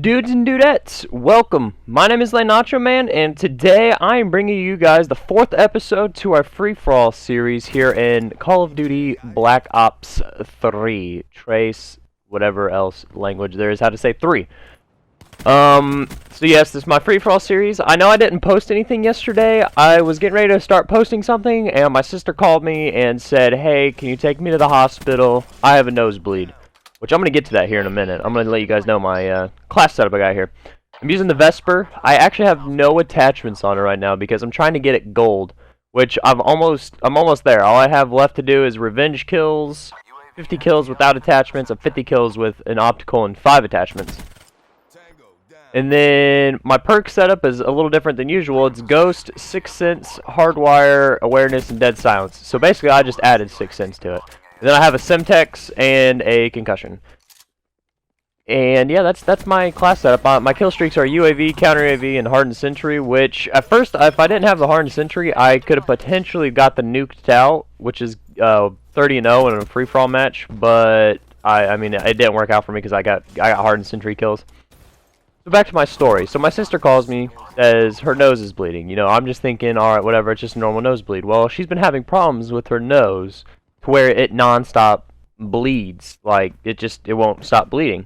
Dudes and dudettes, welcome. My name is LeNachoMan, and today I am bringing you guys the 4th episode to our free-for-all series here in Call of Duty Black Ops 3. Trace, whatever else language there is, how to say 3. So yes, this is my free-for-all series. I know I didn't post anything yesterday. I was getting ready to start posting something, and my sister called me and said, hey, can you take me to the hospital? I have a nosebleed. Which I'm going to get to that here in a minute. I'm going to let you guys know my class setup I got here. I'm using the Vesper. I actually have no attachments on it right now because I'm trying to get it gold. Which I'm almost there. All I have left to do is revenge kills, 50 kills without attachments, and 50 kills with an optical and 5 attachments. And then my perk setup is a little different than usual. It's Ghost, 6th Sense, Hardwire, Awareness, and Dead Silence. So basically I just added 6th Sense to it. And then I have a Semtex and a Concussion. And yeah, that's my class setup. My kill streaks are UAV, Counter UAV, and Hardened Sentry, which at first, if I didn't have the Hardened Sentry, I could have potentially got the Nuked Out, which is 30-0 in a free-for-all match, but I mean, it didn't work out for me because I got Hardened Sentry kills. So back to my story. So my sister calls me, says her nose is bleeding. You know, I'm just thinking, alright, whatever, it's just a normal nosebleed. Well, she's been having problems with her nose to where it non-stop bleeds. Like, it won't stop bleeding.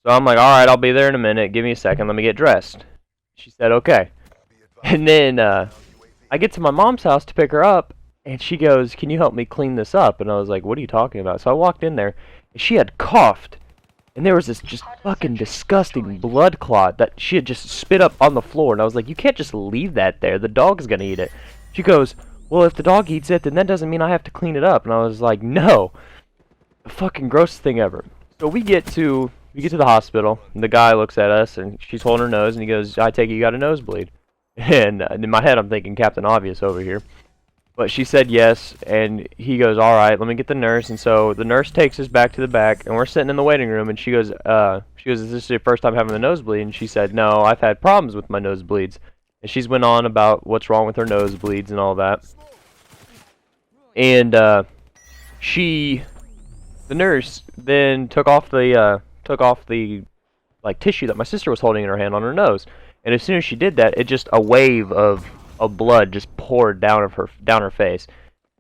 So I'm like, alright, I'll be there in a minute. Give me a second. Let me get dressed. She said, okay. And then I get to my mom's house to pick her up, and she goes, can you help me clean this up? And I was like, what are you talking about? So I walked in there, and she had coughed. And there was this just fucking disgusting blood clot that she had just spit up on the floor. And I was like, you can't just leave that there. The dog's going to eat it. She goes, well, if the dog eats it, then that doesn't mean I have to clean it up. And I was like, no. The fucking grossest thing ever. So we get to the hospital, and the guy looks at us, and she's holding her nose, and he goes, I take it you got a nosebleed. And in my head, I'm thinking Captain Obvious over here. But she said yes, and he goes, alright, let me get the nurse. And so the nurse takes us back to the back, and we're sitting in the waiting room, and she goes, is this your first time having the nosebleed? And she said, no, I've had problems with my nosebleeds. And she's went on about what's wrong with her nosebleeds and all that. And the nurse then took off the like tissue that my sister was holding in her hand on her nose. And as soon as she did that, it just a wave of blood just poured down her face.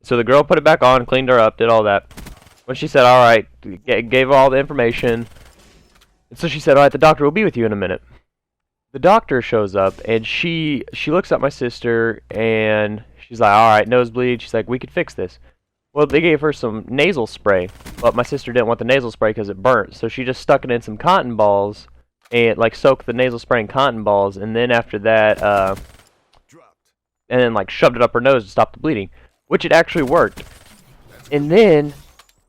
So the girl put it back on, cleaned her up, did all that. When she said, all right, gave her all the information. And so she said, all right, the doctor will be with you in a minute. The doctor shows up, and she looks at my sister, and she's like, all right, nosebleed. She's like, we could fix this. Well, they gave her some nasal spray, but my sister didn't want the nasal spray because it burnt. So she just stuck it in some cotton balls and like soaked the nasal spray in cotton balls, and then after that, and then like shoved it up her nose to stop the bleeding, which it actually worked. And then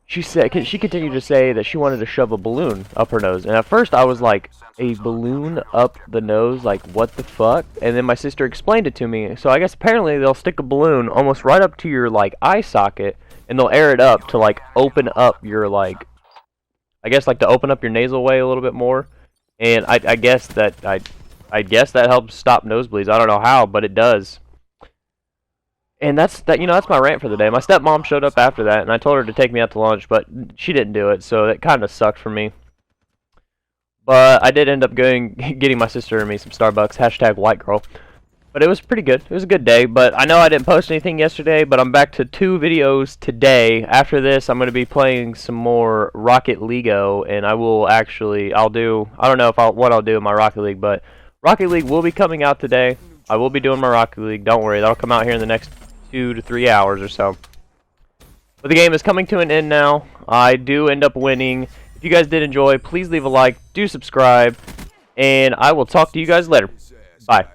she continued to say that she wanted to shove a balloon up her nose. And at first I was like, a balloon up the nose? Like, what the fuck? And then my sister explained it to me. So I guess apparently they'll stick a balloon almost right up to your like eye socket, and they'll air it up to like open up your like, I guess like to open up your nasal way a little bit more. And I guess that helps stop nosebleeds. I don't know how, but it does. And that's my rant for the day. My stepmom showed up after that, and I told her to take me out to lunch, but she didn't do it, so that kind of sucked for me. But I did end up getting my sister and me some Starbucks, hashtag white girl. But it was pretty good. It was a good day, but I know I didn't post anything yesterday, but I'm back to 2 videos today. After this, I'm going to be playing some more Rocket League-O, and I don't know what I'll do in my Rocket League, but Rocket League will be coming out today. I will be doing my Rocket League, don't worry, that'll come out here in the next 2 to 3 hours or so. But the game is coming to an end now. I do end up winning. If you guys did enjoy, please leave a like, do subscribe, and I will talk to you guys later. Bye.